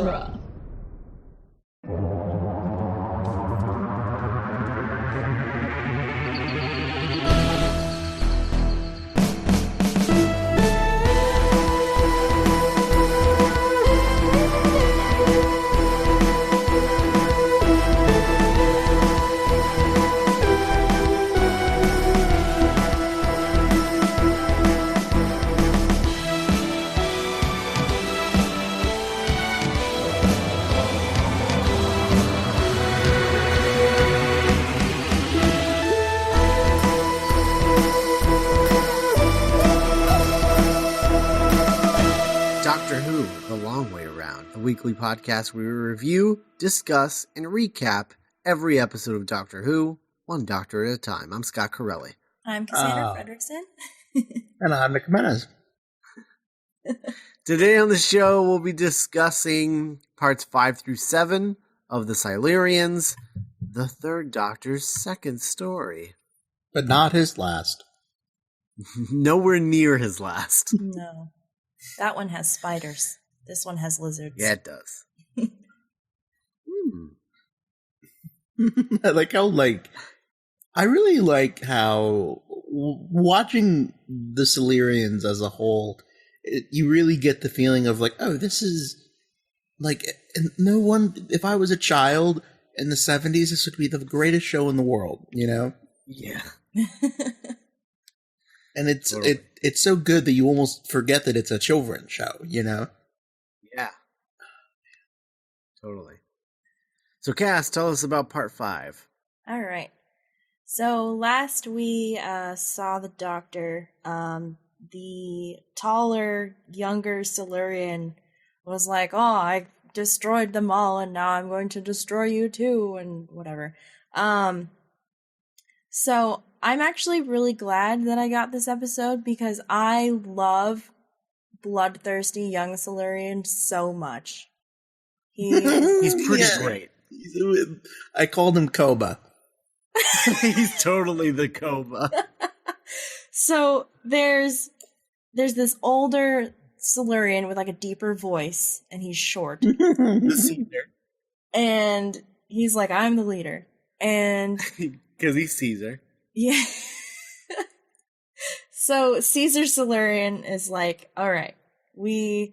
genre. Doctor Who, The Long Way Around, a weekly podcast where we review, discuss, and recap every episode of Doctor Who, one doctor at a time. I'm Scott Corelli. I'm Cassandra Fredrickson. And I'm Nick Jimenez. Today on the show, we'll be discussing parts 5 through 7 of the Silurians, the Third Doctor's second story. But not his last. Nowhere near his last. No. That one has spiders. This one has lizards. Yeah, it does. I really like how watching the Silurians as a whole, you really get the feeling of this is no one, if I was a child in the 70s, this would be the greatest show in the world, you know? Yeah. And it's Totally. it's so good that you almost forget that it's a children's show, you know? Yeah. Totally. So, Cass, tell us about part 5. All right. So last we saw the Doctor, the taller, younger Silurian was like, "Oh, I destroyed them all, and now I'm going to destroy you too," and whatever. So I'm actually really glad that I got this episode because I love bloodthirsty young Silurian so much. He's pretty great. I called him Koba. He's totally the Koba. So there's this older Silurian with a deeper voice, and he's short. The Caesar. And he's like, "I'm the leader." And Because he's Caesar. yeah. So Caesar Silurian is like, "All right, you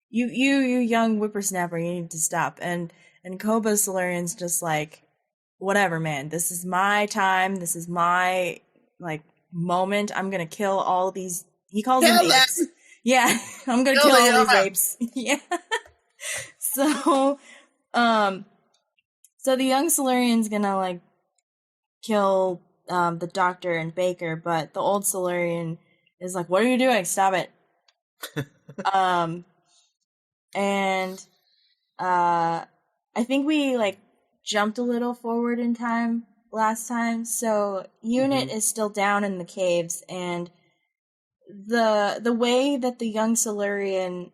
young whippersnapper, you need to stop." And Koba Silurian's just like, "Whatever, man. This is my time. This is my moment. I'm gonna kill all these." He calls them apes. Yeah, I'm gonna kill all these apes. Yeah. So the young Silurian's gonna kill the Doctor and Baker, but the old Silurian is like, "What are you doing? Stop it." And I think we jumped a little forward in time last time, so Unit is still down in the caves, and the way that the young Silurian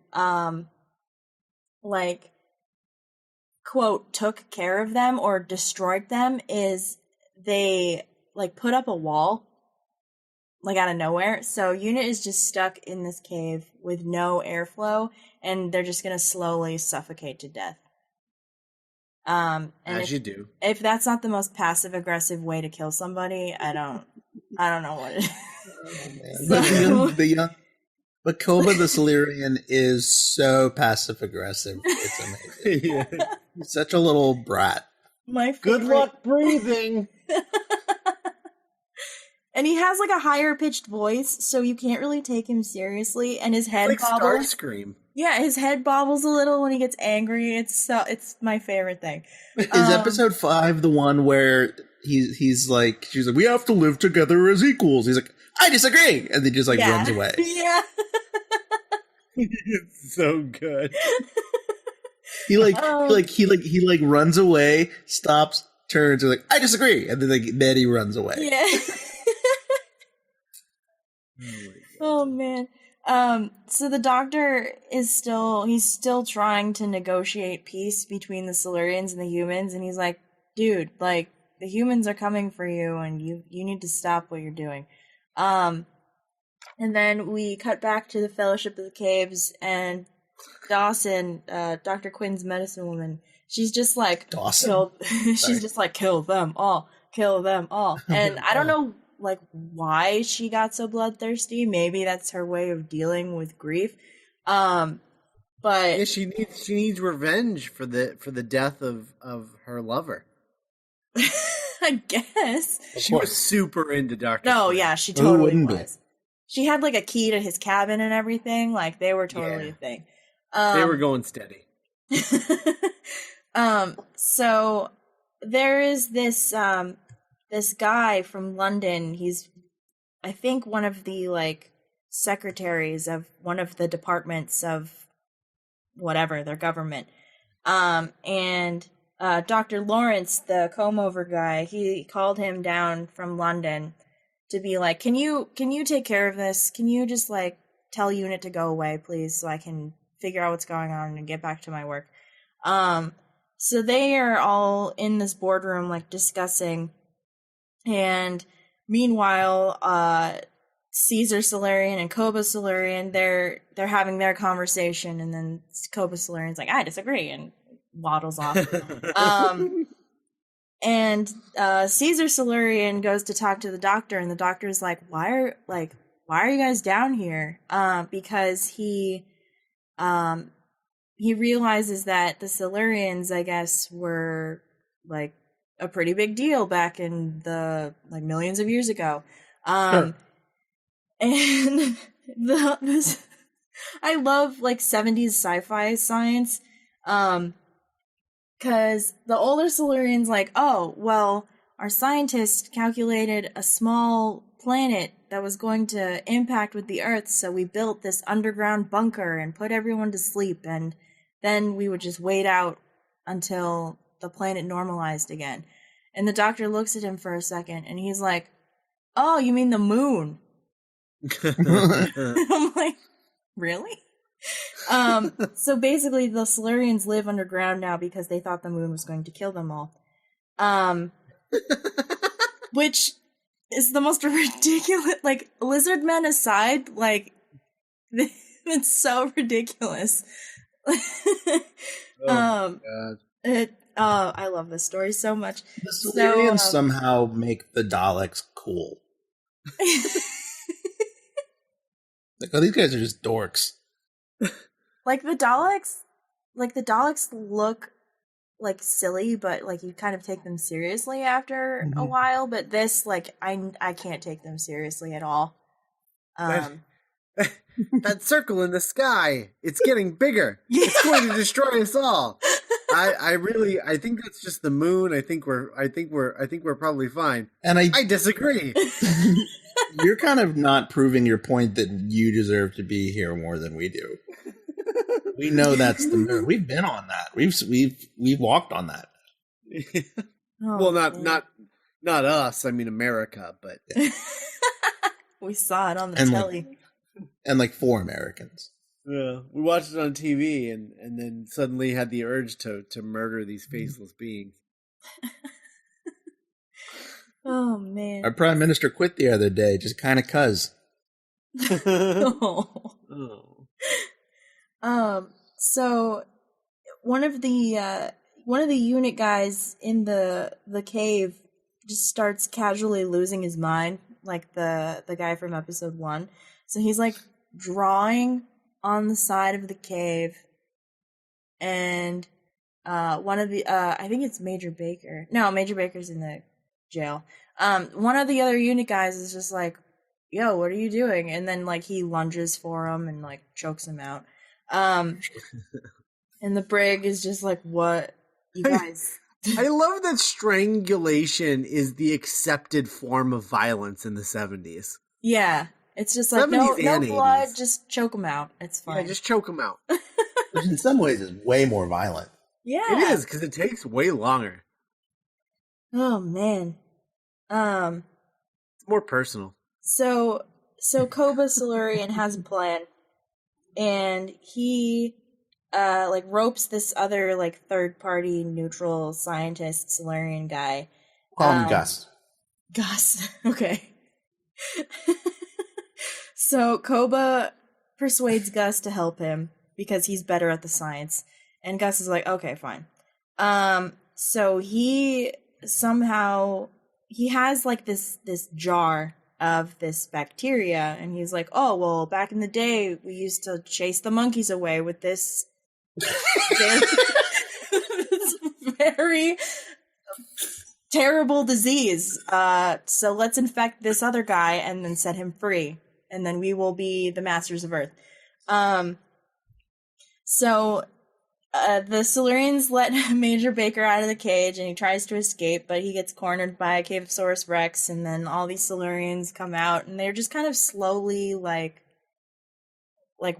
quote took care of them or destroyed them is they put up a wall out of nowhere. So Unit is just stuck in this cave with no airflow, and they're just gonna slowly suffocate to death. And As you do. If that's not the most passive aggressive way to kill somebody, I don't know what it is. But Koba the Silurian is so passive aggressive. It's amazing. Yeah. He's such a little brat. My Good favorite. luck breathing. And he has a higher pitched voice, so you can't really take him seriously. And his head bobbles. Starscream. Yeah, his head bobbles a little when he gets angry. It's my favorite thing. Is episode 5 the one where she's like, "We have to live together as equals"? He's like, "I disagree," and then just runs away. Yeah. It's so good. He runs away, stops, turns, and "I disagree," and then he runs away. Yeah. Oh man. So the Doctor is still trying to negotiate peace between the Silurians and the humans, and he's like, "Dude, the humans are coming for you, and you need to stop what you're doing." And then we cut back to the Fellowship of the Caves, and Dawson, Dr. Quinn's medicine woman, she's just like Dawson? she's just like, kill them all. And I don't know like why she got so bloodthirsty. Maybe that's her way of dealing with grief. But Yeah, she needs revenge for the death of her lover. I guess She was super into Dr. No, Quinn. yeah, she totally wouldn't was. She had like a key to his cabin and everything. Like they were totally a thing. They were going steady. So there is this this guy from London. He's, I think, one of the like secretaries of one of the departments of whatever their government. And Dr. Lawrence, the comb over guy, he called him down from London to be like, can you take care of this? Can you just like tell unit to go away, please, so I can figure out what's going on and get back to my work. So they are all in this boardroom like discussing, and meanwhile, Caesar Silurian and Koba Silurian, they're having their conversation, and then Koba Silurian's like, I disagree, and waddles off. And Caesar Silurian goes to talk to the doctor, and the doctor's like, why are you guys down here? Because he realizes that the Silurians, I guess, were like a pretty big deal back in the like millions of years ago. Sure. And this I love like 70s sci-fi science. Because the older Silurians like, oh, well, our scientists calculated a small planet that was going to impact with the Earth, so we built this underground bunker and put everyone to sleep, and then we would just wait out until the planet normalized again. And the doctor looks at him for a second, and he's like, oh, you mean the moon? I'm like, really? So basically the Silurians live underground now because they thought the moon was going to kill them all. Which is the most ridiculous, like, lizard men aside, like, it's so ridiculous. God. I love this story so much. The Silurians somehow make the Daleks cool. Like, oh, these guys are just dorks. Like the Daleks look like silly, but like you kind of take them seriously after a while. But this, like, I can't take them seriously at all. That circle in the sky, it's getting bigger. Yeah. It's going to destroy us all. I think that's just the moon. I think we're probably fine. And I disagree. You're kind of not proving your point that you deserve to be here more than we do. We know that's the moon. We've been on that. We've walked on that. Well, not us. I mean, America, but we saw it on the telly. And like 4 Americans. Yeah, we watched it on TV, and then suddenly had the urge to murder these faceless beings. Oh man! Our prime minister quit the other day, just kind of cuz. So one of the unit guys in the cave just starts casually losing his mind, like the guy from episode 1. So he's like drawing on the side of the cave, and one of the I think it's Major Baker. No, Major Baker's in the jail. One of the other unit guys is just like, yo, what are you doing? And then like he lunges for him and like chokes him out. And the brig is just like, what, you guys? I love that strangulation is the accepted form of violence in the 70s. Yeah, it's just like, no blood, just choke him out. It's fine. Yeah, just choke him out. Which in some ways is way more violent. Yeah. It is, because it takes way longer. Oh, man. It's more personal. So Koba Silurian has a plan, and he like ropes this other like third party neutral scientist Silurian guy. Call him Gus. Gus, okay. So Koba persuades Gus to help him, because he's better at the science. And Gus is like, okay, fine. So he has like this jar of this bacteria, and he's like, oh, well, back in the day, we used to chase the monkeys away with this this very terrible disease. So let's infect this other guy and then set him free, and then we will be the masters of Earth. So the Silurians let Major Baker out of the cage, and he tries to escape, but he gets cornered by a Cavesaurus Rex, and then all these Silurians come out, and they're just kind of slowly, like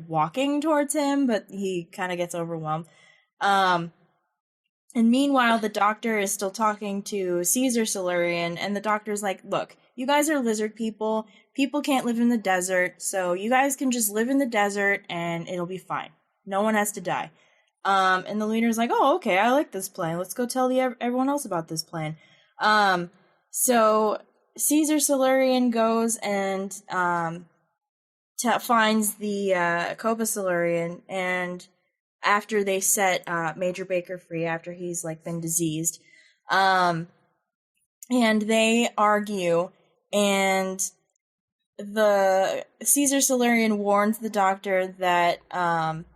walking towards him, but he kind of gets overwhelmed. And meanwhile, the Doctor is still talking to Caesar Silurian, and the Doctor's like, look, you guys are lizard people. People can't live in the desert, so you guys can just live in the desert, and it'll be fine. No one has to die. And the leader's like, oh, okay, I like this plan. Let's go tell everyone else about this plan. So Caesar Silurian goes and finds the Copa Silurian, and after they set Major Baker free, after he's like been diseased, and they argue, and the Caesar Silurian warns the Doctor that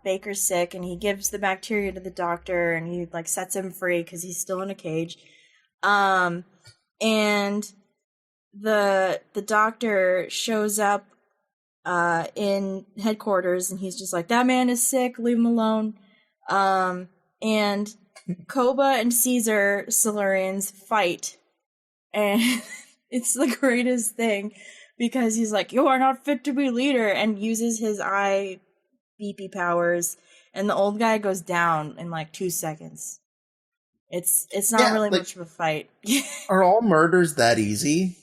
Baker's sick, and he gives the bacteria to the Doctor, and he like sets him free because he's still in a cage. And the Doctor shows up in headquarters, and he's just like, that man is sick, leave him alone. And Koba and Caesar Silurians fight, and it's the greatest thing, because he's like, you are not fit to be leader, and uses his eye beepy powers, and the old guy goes down in like 2 seconds. It's not really much of a fight. Are all murders that easy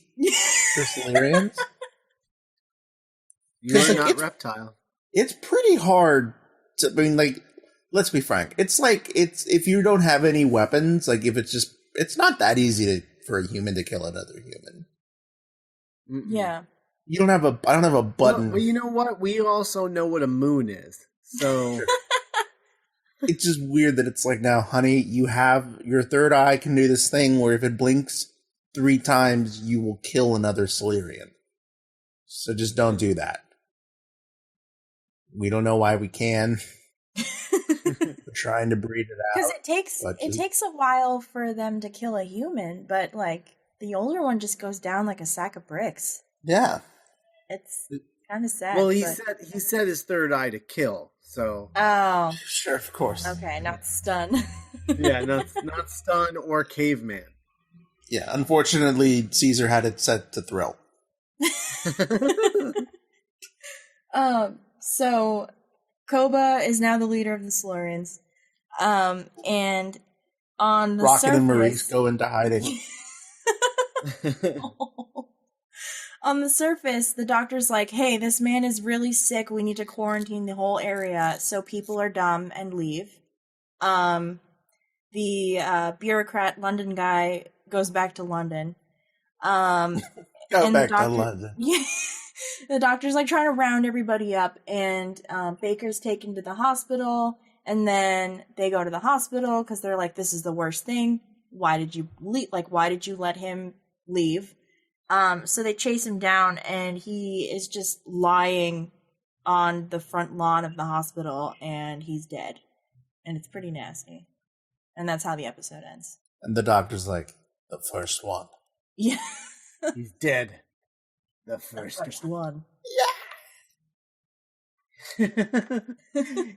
for Silurians? You're not reptile. It's pretty hard to, I mean, like, let's be frank. It's like, if you don't have any weapons, like, it's not that easy for a human to kill another human. Yeah. I don't have a button. Well, you know what? We also know what a moon is. So it's just weird that it's like, now, honey, you have your third eye can do this thing where if it blinks 3 times, you will kill another Silurian. So just don't do that. We don't know why we can. We're trying to breed it out. Because it takes a while for them to kill a human, but like the older one just goes down like a sack of bricks. Yeah. It's kind of sad. Well, he said his third eye to kill. So sure, of course. Okay, not stun. Yeah, not stun or caveman. Yeah, unfortunately, Caesar had it set to thrill. So Koba is now the leader of the Silurians. And on the Rocket surface, and Maurice go into hiding. On the surface, the Doctor's like, hey, this man is really sick. We need to quarantine the whole area so people are dumb and leave. The bureaucrat London guy goes back to London. Go back to London. Yeah. The Doctor's like trying to round everybody up, and Baker's taken to the hospital, and then they go to the hospital because they're like, this is the worst thing. Why did you leave? Like, why did you let him leave? So they chase him down, and he is just lying on the front lawn of the hospital, and he's dead. And it's pretty nasty. And that's how the episode ends. And the Doctor's like, the first one. Yeah. He's dead. The first one. Yeah.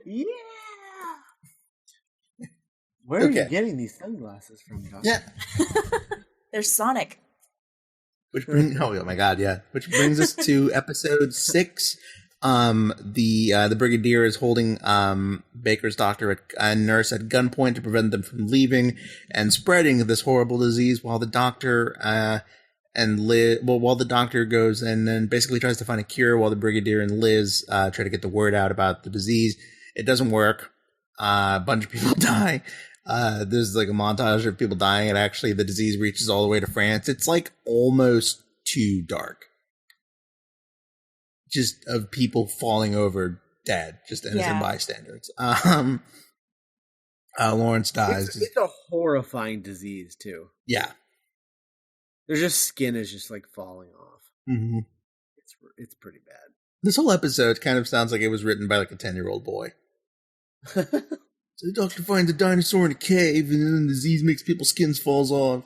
Yeah. Where are you getting these sunglasses from, Doctor? Yeah. They're Sonic. Oh my god, yeah. Which brings us to episode 6. The Brigadier is holding Baker's doctor and nurse at gunpoint to prevent them from leaving and spreading this horrible disease, while the doctor while the doctor goes and then basically tries to find a cure, while the Brigadier and Liz try to get the word out about the disease. It doesn't work. A bunch of people die. There's like a montage of people dying, and actually the disease reaches all the way to France. It's like almost too dark. Just of people falling over dead, just innocent Yeah. bystanders. Lawrence dies. It's a horrifying disease too. Yeah. Their just skin is just like falling off. Mm-hmm. It's pretty bad. This whole episode kind of sounds like it was written by like a 10-year-old boy. So the doctor finds a dinosaur in a cave, and then the disease makes people's skins falls off.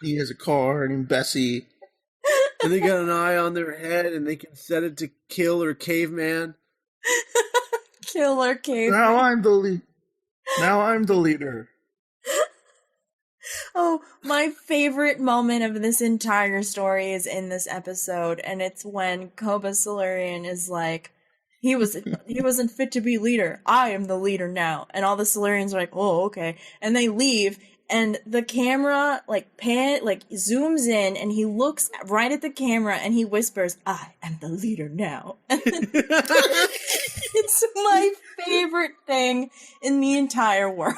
He has a car named Bessie. And they got an eye on their head, and they can set it to kill or caveman. Killer cave. Now I'm the leader. Oh, my favorite moment of this entire story is in this episode, and it's when Koba Silurian is like, he wasn't fit to be leader. I am the leader now. And all the Silurians are like, oh, okay. And they leave, and the camera zooms in, and he looks right at the camera, and he whispers, I am the leader now. It's my favorite thing in the entire world.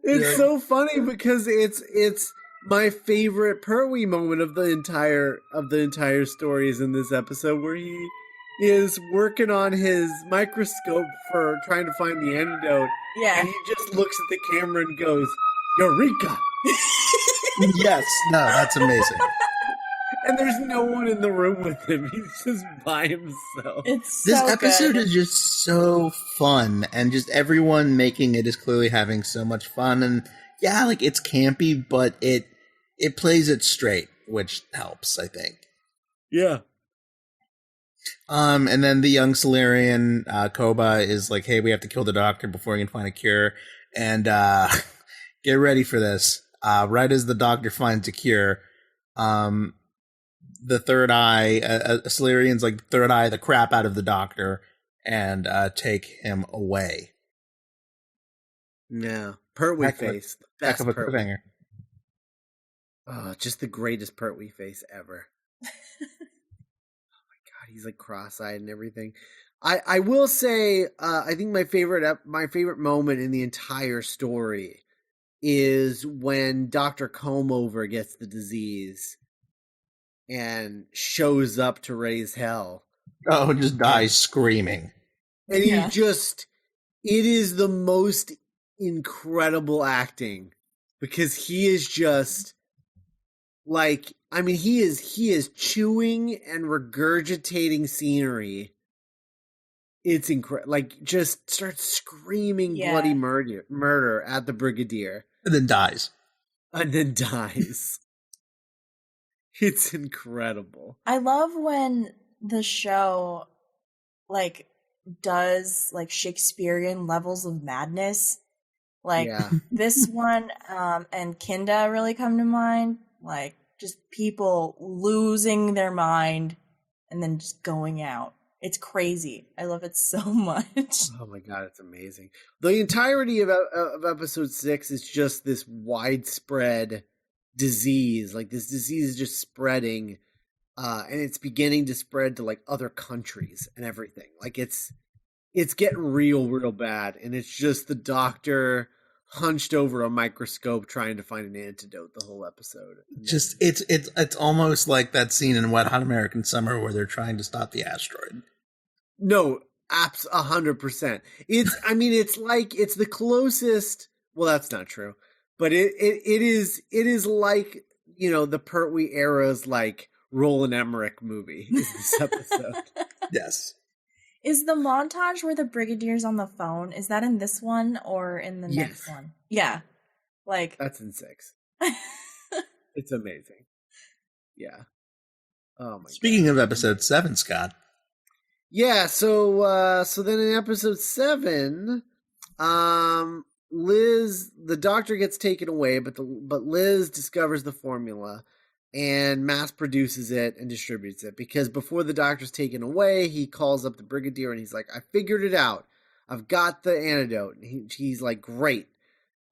It's so funny because it's my favorite Pertwee moment of the entire story is in this episode where he is working on his microscope for trying to find the antidote. Yeah. And he just looks at the camera and goes, Eureka! Yes, no, that's amazing. And there's no one in the room with him. He's just by himself. It's This so episode good. is just so fun, and just everyone making it is clearly having so much fun. And yeah, like it's campy, but it plays it straight, which helps, I think. Yeah. And then the young Silurian, Koba, is like, hey, we have to kill the doctor before we can find a cure. And get ready for this. Right as the doctor finds a cure, the third eye, Silurians like third eye the crap out of the doctor and take him away. Yeah. Pertwee face. The Heck best of a Pertwee. cliffhanger. Oh, just the greatest Pertwee face ever. God, he's like cross-eyed and everything. I will say, I think my favorite moment in the entire story is when Dr. Combover gets the disease and shows up to raise hell. Oh, just dies screaming. And it is the most incredible acting because he is just like, I mean, he is chewing and regurgitating scenery. It's incredible. Like, just starts screaming bloody murder at the Brigadier. And then dies. And then dies. It's incredible. I love when the show, like, does, like, Shakespearean levels of madness. Like, this one and Kinda really come to mind. Like, just people losing their mind and then just going out. It's crazy. I love it so much. Oh my God, it's amazing. The entirety of episode 6 is just this widespread disease. Like, this disease is just spreading, and it's beginning to spread to like other countries and everything. Like, it's getting real bad, and it's just the doctor hunched over a microscope trying to find an antidote the whole episode. Just it's almost like that scene in Wet Hot American Summer where they're trying to stop the asteroid. No, 100%. It's like it's the closest. Well, that's not true, but it is like, you know, the Pertwee era's like Roland Emmerich movie is this episode. Yes. Is the montage where the Brigadier's on the phone, is that in this one or in the next one? Yeah. Like, that's in 6. It's amazing. Yeah. Oh my Speaking of episode 7, Scott. Yeah, so then in episode 7, Liz, the doctor gets taken away, but Liz discovers the formula and mass produces it and distributes it, because before the doctor's taken away, he calls up the Brigadier and he's like, I figured it out. I've got the antidote. And he's like, great.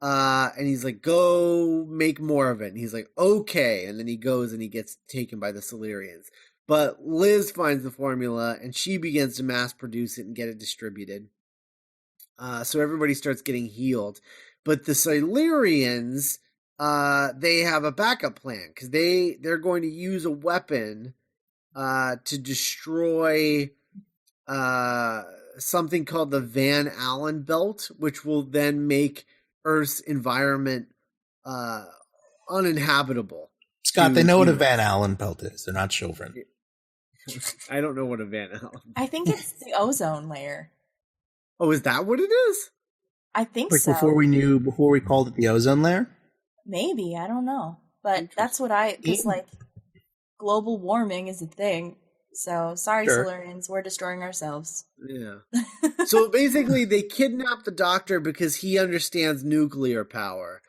And he's like, go make more of it. And he's like, okay. And then he goes and he gets taken by the Silurians. But Liz finds the formula and she begins to mass produce it and get it distributed. So everybody starts getting healed. But the Silurians, they have a backup plan because they're going to use a weapon to destroy something called the Van Allen belt, which will then make Earth's environment uninhabitable. Scott, they know what a Van Allen belt is. They're not children. I don't know what a Van Allen. I think it's the ozone layer. Oh, is that what it is? I think Like so. before we called it the ozone layer? Maybe, I don't know. But that's what because like global warming is a thing. So sorry, Sure. Silurians, we're destroying ourselves. Yeah. So basically they kidnap the Doctor because he understands nuclear power.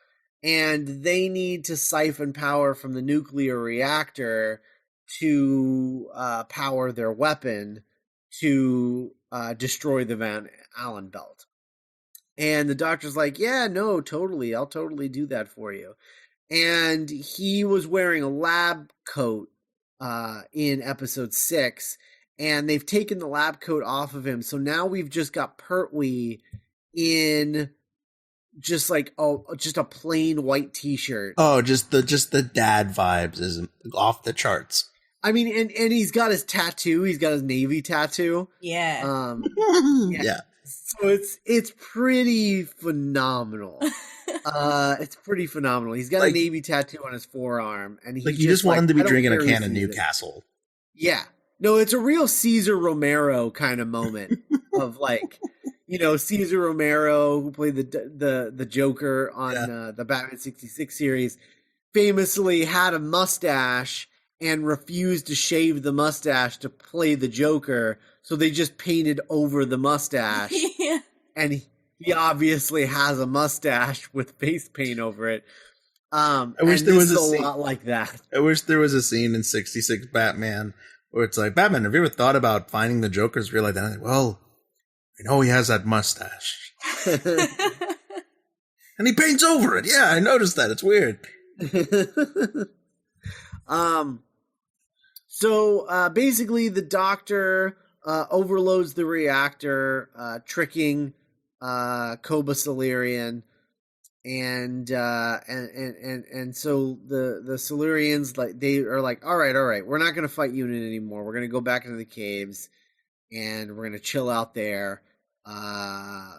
And they need to siphon power from the nuclear reactor to power their weapon to destroy the Van Allen belt. And the Doctor's like, yeah, no, totally. I'll totally do that for you. And he was wearing a lab coat in episode 6, and they've taken the lab coat off of him. So now we've just got Pertwee in just like just a plain white t-shirt. Oh, just the dad vibes is off the charts. I mean, and he's got his tattoo. He's got his Navy tattoo. Yeah. Yeah. So it's pretty phenomenal. It's pretty phenomenal. He's got a Navy tattoo on his forearm, and he's you just want him to be drinking a can of Newcastle. Yeah. No, it's a real Cesar Romero kind of moment of like, Cesar Romero, who played the Joker on the Batman 66 series, famously had a mustache and refused to shave the mustache to play the Joker, so they just painted over the mustache. Yeah. And he obviously has a mustache with face paint over it. I wish there was a lot like that. I wish there was a scene in 66 Batman where it's like, Batman, have you ever thought about finding the Joker's real identity? Well, I know he has that mustache. And he paints over it. Yeah, I noticed that. It's weird. So basically the Doctor overloads the reactor, tricking Koba Silurian, and so the Silurians, like, they are like, all right, we're not going to fight Unit anymore. We're going to go back into the caves and we're going to chill out there.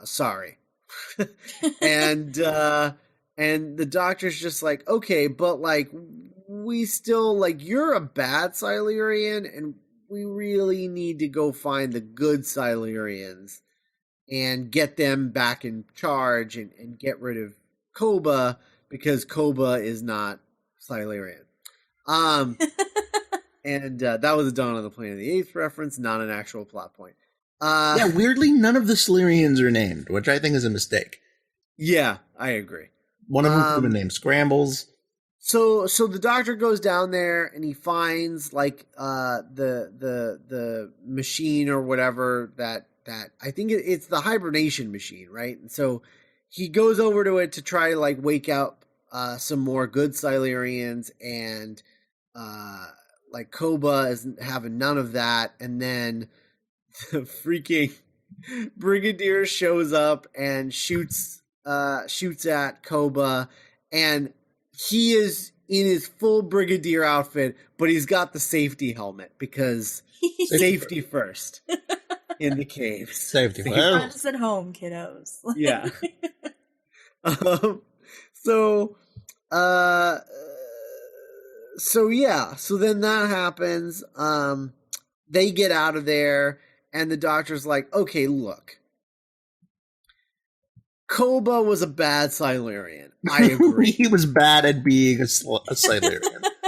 Sorry. and the Doctor's just like, okay, but like, we still, like, you're a bad Silurian, and we really need to go find the good Silurians and get them back in charge and get rid of Koba, because Koba is not Silurian. And that was a Dawn of the Planet of the Apes reference, not an actual plot point. Yeah, weirdly, none of the Silurians are named, which I think is a mistake. Yeah, I agree. One of them could have been named Scrambles. So the Doctor goes down there and he finds like the machine or whatever that I think it's the hibernation machine, right? And so he goes over to it to try to like wake up some more good Silurians, and like Koba isn't having none of that, and then the freaking Brigadier shows up and shoots at Koba, and he is in his full Brigadier outfit, but he's got the safety helmet because safety first in the caves. Safety first at home, kiddos. Yeah. So then that happens. They get out of there, and the Doctor's like, okay, look. Koba was a bad Silurian. I agree. He was bad at being a Silurian.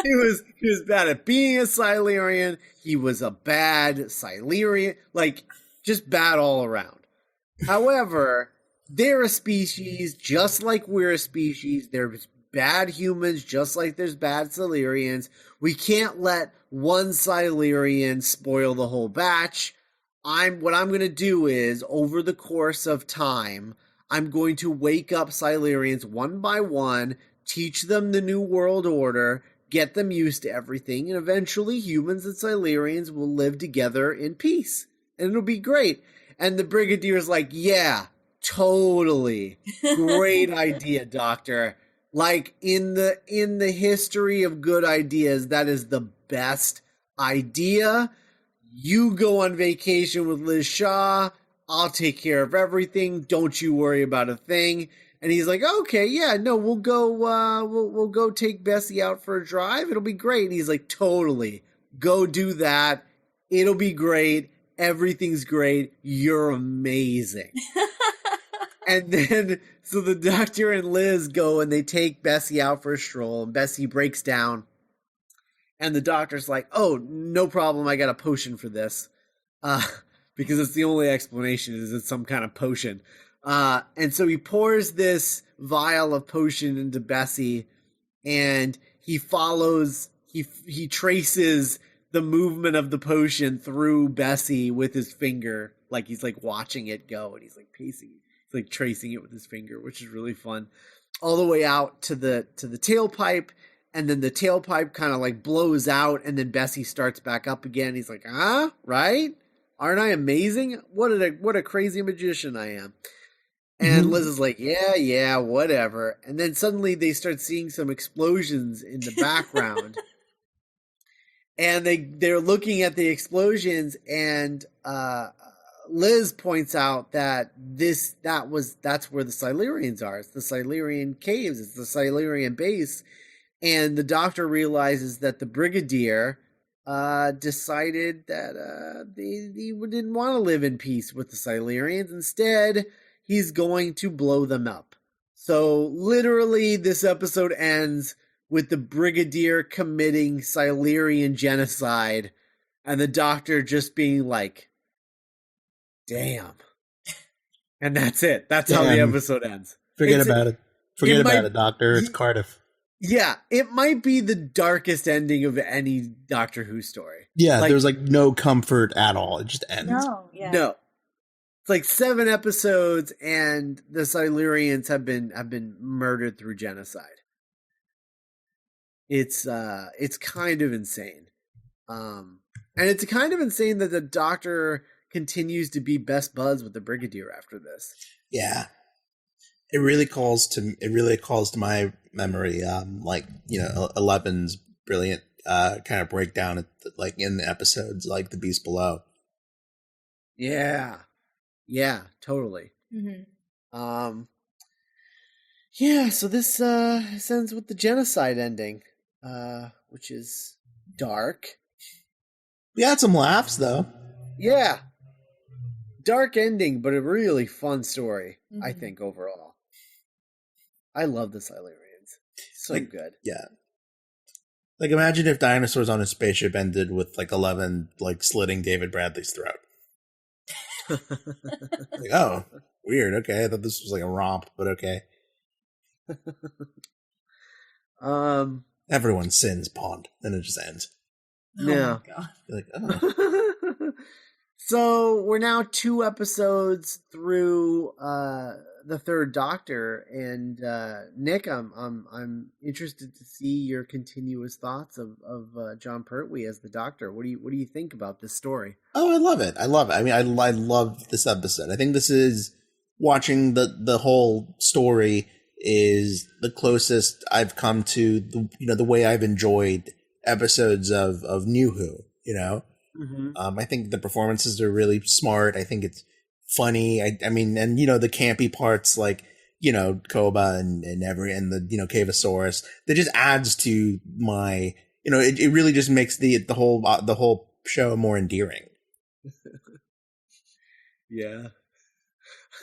He was bad at being a Silurian. He was a bad Silurian. Like, just bad all around. However, they're a species just like we're a species. There's bad humans just like there's bad Silurians. We can't let one Silurian spoil the whole batch. What I'm going to do is, over the course of time, I'm going to wake up Silurians one by one, teach them the New World Order, get them used to everything, and eventually humans and Silurians will live together in peace. And it'll be great. And the Brigadier's like, yeah, totally. Great idea, Doctor. Like, in the history of good ideas, that is the best idea. You go on vacation with Liz Shaw. I'll take care of everything. Don't you worry about a thing. And he's like, okay, yeah, no, we'll go, we'll go take Bessie out for a drive. It'll be great. And he's like, totally, go do that. It'll be great. Everything's great. You're amazing. And then, so the doctor and Liz go and they take Bessie out for a stroll, and Bessie breaks down. And the doctor's like, oh, no problem. I got a potion for this. Because it's the only explanation is it's some kind of potion. And so he pours this vial of potion into Bessie, and he follows, he traces the movement of the potion through Bessie with his finger. Like he's like watching it go, and he's like pacing, he's like tracing it with his finger, which is really fun. All the way out to the tailpipe, and then the tailpipe kind of like blows out, and then Bessie starts back up again. He's like, right? Aren't I amazing? What a crazy magician I am. And Liz is like, yeah, whatever. And then suddenly they start seeing some explosions in the background. And they're looking at the explosions, and Liz points out that that's where the Silurians are. It's the Silurian caves. It's the Silurian base. And the doctor realizes that the Brigadier decided that he didn't want to live in peace with the Silurians. Instead, he's going to blow them up. So literally, this episode ends with the Brigadier committing Silurian genocide, and the doctor just being like, damn. And that's it. That's how the episode ends. Forget about it, Doctor. It's Cardiff. Yeah, it might be the darkest ending of any Doctor Who story. Yeah, there's like no comfort at all. It just ends. No, yeah. No. It's like 7 episodes, and the Silurians have been murdered through genocide. It's kind of insane. And it's kind of insane that the Doctor continues to be best buds with the Brigadier after this. Yeah. It really calls to my memory, like, you know, Eleven's brilliant kind of breakdown, like in the episodes, like The Beast Below. Yeah, totally. Mm-hmm. Yeah. So this ends with the genocide ending, which is dark. We had some laughs though. Yeah, dark ending, but a really fun story. Mm-hmm. I think overall. I love the Silurians. So like, good. Yeah. Like, imagine if Dinosaurs on a Spaceship ended with, like, 11, like, slitting David Bradley's throat. Like, oh, weird. Okay. I thought this was, like, a romp, but okay. Everyone sins Pond. Then it just ends. Yeah. Oh my God. You're like, oh. So we're now 2 episodes through the third Doctor, and Nick, I'm interested to see your continuous thoughts of John Pertwee as the Doctor. What do you think about this story? Oh, I love it. I love it. I mean, I love this episode. I think this is, watching the whole story is the closest I've come to the way I've enjoyed episodes of New Who. You know, I think the performances are really smart. I think it's funny. I mean, and the campy parts, like, Koba and the Cavosaurus, that just adds to my, it really just makes the whole show more endearing. Yeah.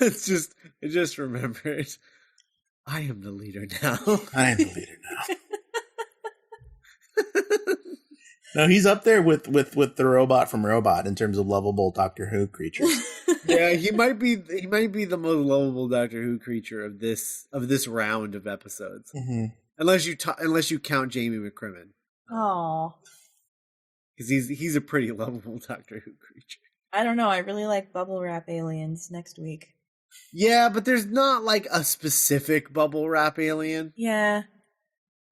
I just remembered, I am the leader now. I am the leader now. No, he's up there with the robot from Robot in terms of lovable Doctor Who creatures. Yeah, he might be the most lovable Doctor Who creature of this round of episodes. Mm-hmm. Unless you count Jamie McCrimmon. Oh, because he's a pretty lovable Doctor Who creature. I don't know. I really like bubble wrap aliens next week. Yeah, but there's not like a specific bubble wrap alien. Yeah.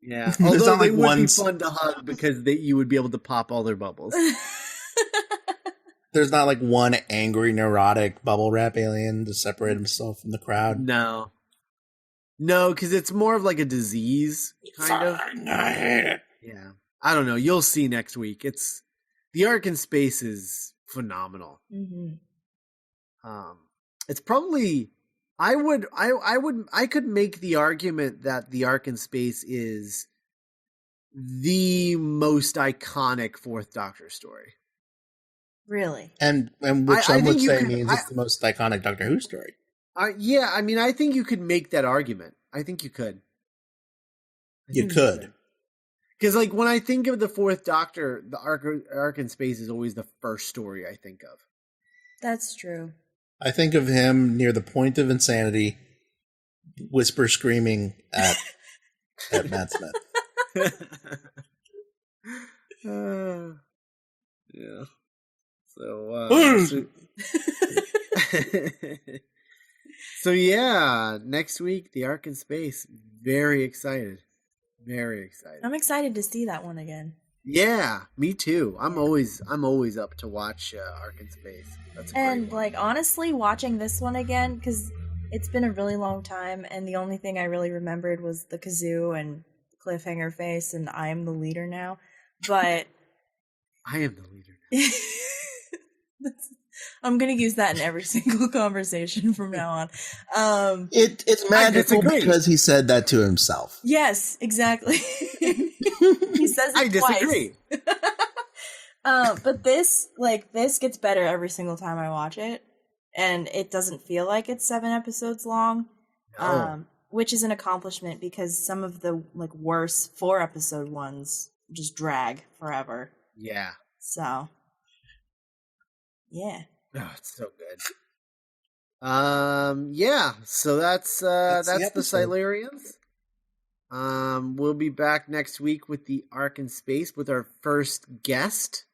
Yeah, although they like would be fun to hug because you would be able to pop all their bubbles. There's not like one angry, neurotic bubble wrap alien to separate himself from the crowd. No, because it's more of like a disease, kind of. I hate it. Yeah, I don't know. You'll see next week. It's The arc in space is phenomenal. Mm-hmm. It's probably I could make the argument that the arc in space is the most iconic Fourth Doctor story. Really? And which I some would think you say could- means it's the most iconic Doctor Who story. Yeah, I mean, I think you could make that argument. I think you could. You could. Because, like, when I think of the Fourth Doctor, the arc in space is always the first story I think of. That's true. I think of him near the point of insanity, whisper screaming at Matt Smith. Yeah. So, so yeah, next week the Ark in Space. Very excited. Very excited. I'm excited to see that one again. Yeah, me too. I'm always up to watch Ark in Space. That's a great And one. like honestly, watching this one again because it's been a really long time, and the only thing I really remembered was the kazoo and cliffhanger face, and I am the leader now. But I am the leader now. I'm gonna use that in every single conversation from now on. It's magical disagree. because he said that to himself. Yes, exactly. He says it I twice. disagree. But this gets better every single time I watch it, and it doesn't feel like it's 7 episodes long, No. which is an accomplishment because some of the like worse 4-episode ones just drag forever. Yeah. So, yeah. Oh, it's so good. Yeah. So that's the the episode. Silurians. We'll be back next week with the Ark in Space with our first guest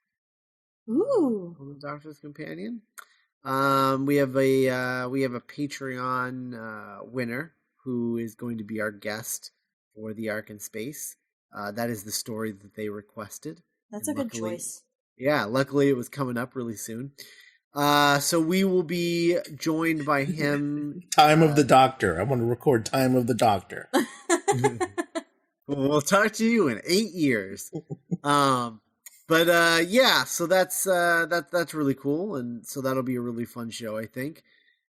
Ooh. on the Doctor's Companion. We have a Patreon winner who is going to be our guest for the Ark in Space. That is the story that they requested. That's And a good luckily- choice. Yeah, luckily it was coming up really soon. So we will be joined by him. Time of the Doctor. I want to record Time of the Doctor. We'll talk to you in 8 years. But yeah, so that's really cool, and so that'll be a really fun show, I think.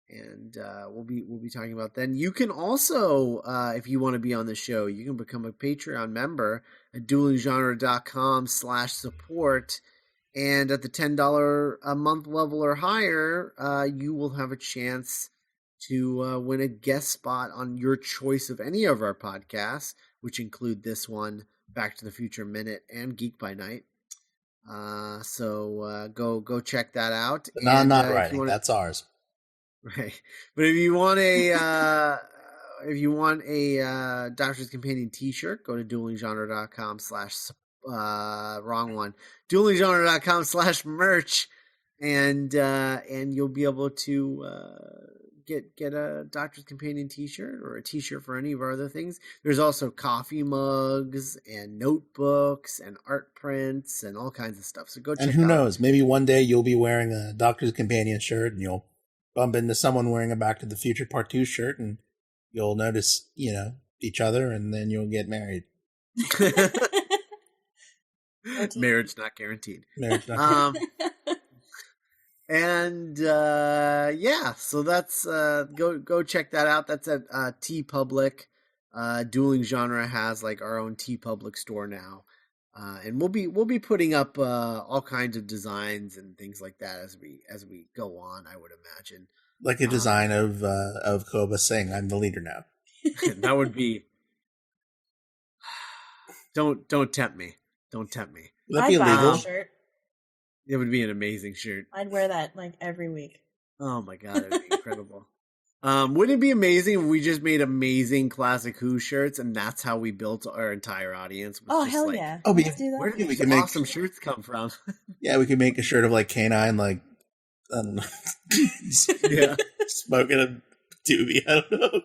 And we'll be talking about then. You can also, if you want to be on the show, you can become a Patreon member at duelinggenre.com/support. And at the $10 a month level or higher, you will have a chance to win a guest spot on your choice of any of our podcasts, which include this one, Back to the Future Minute, and Geek by Night. So go check that out. Not if you writing. wanna- That's ours. Right. But if you want a Doctor's Companion t-shirt, go to duelinggenre.com/ wrong one. duelinggenre.com/merch and you'll be able to get a Doctor's Companion t-shirt or a t-shirt for any of our other things. There's also coffee mugs and notebooks and art prints and all kinds of stuff. So go check And who out. knows? Maybe one day you'll be wearing a Doctor's Companion shirt and you'll bump into someone wearing a Back to the Future Part 2 shirt and you'll notice, each other and then you'll get married. Marriage not guaranteed. Marriage not And yeah, so that's go check that out. That's at T Public. Dueling Genre has like our own T Public store now, and we'll be putting up all kinds of designs and things like that as we go on. I would imagine like a design of Koba saying, "I'm the leader now." that would be. Don't tempt me. Don't tempt me. Would that I'd be buy illegal? that shirt. It would be an amazing shirt. I'd wear that like every week. Oh my god, it'd be incredible. Wouldn't it be amazing if we just made amazing Classic Who shirts and that's how we built our entire audience? Was Oh just hell like, yeah! Oh, but Let's do Where that. did we these can make- awesome shirts come from? Yeah, we could make a shirt of like K9, like I don't know, Yeah. smoking a doobie. I don't know.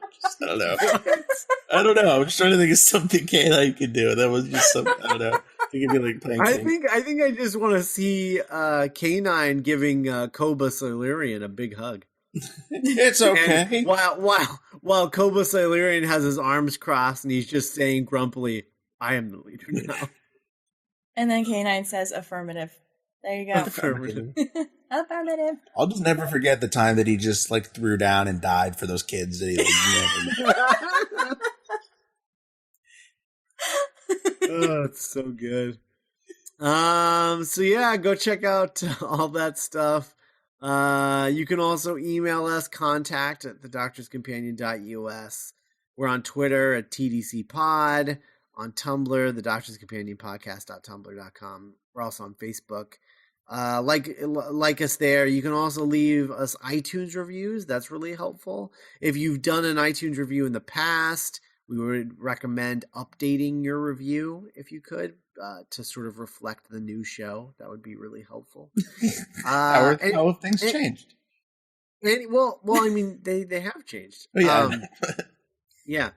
I don't know. I was trying to think of something K9 could do. That was just something. I don't know. It could be like playing. I think I just want to see K9 giving Koba Silurian a big hug. It's okay. And while Koba Silurian has his arms crossed and he's just saying grumpily, "I am the leader now." And then K9 says affirmative. There you go. Affirmative. Affirmative. I'll just never forget the time that he just like threw down and died for those kids that he like, never. Oh, it's so good. So yeah, go check out all that stuff. You can also email us, contact@thedoctorscompanion.us. We're on Twitter at TDCPod, on Tumblr, the Doctor's Companion Podcast.tumblr.com. We're also on Facebook. Like us there. You can also leave us iTunes reviews. That's really helpful. If you've done an iTunes review in the past, we would recommend updating your review if you could, to sort of reflect the new show. That would be really helpful. How have things changed? Well, I mean, they have changed. Oh, yeah. Yeah.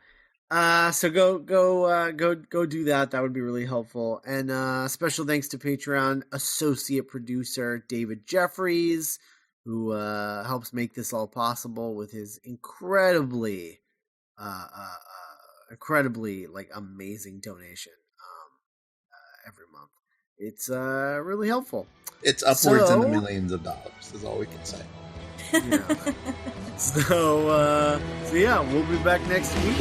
So go do that. That would be really helpful. And special thanks to Patreon associate producer David Jeffries, who helps make this all possible with his incredibly like amazing donation every month. It's really helpful. It's upwards in the millions of dollars is all we can say. Yeah. So yeah, we'll be back next week.